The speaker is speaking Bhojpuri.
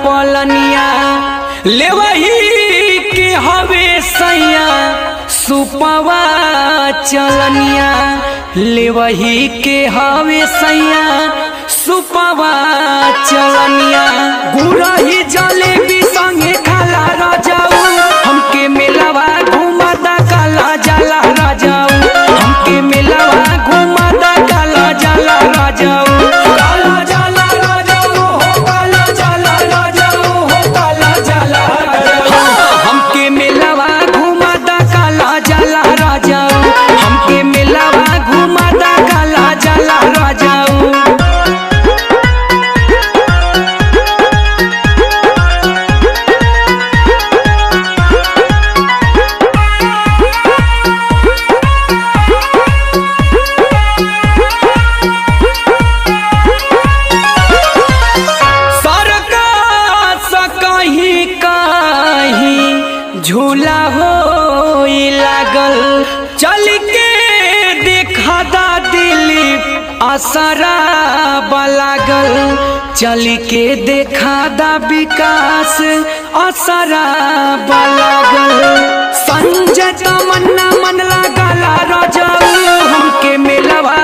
पलनिया लेवही के हवे सैया सुपवा चलनिया लेवही के हवे सैया सुपवा चलनिया गुरही जलेबी संगे खाला राजाऊ हमके मेलावा घुमादा काला जाला राजाऊ हमके मेलावा घुमादा काला जाला राजाऊ काला जाला राजाऊ हो काला जाला राजाऊ हो काला जाला हमके मेलावा घुमादा काला जाला राजाऊ हमके मेलावा घुमादा काला जाला राजाऊ। झूला हो लागल चल के देखा दा दिलीप असरा लागल चल के देखा दा विकास असरा लागल संजय तमन्ना मन लागला राजाऊ हमके मेलवा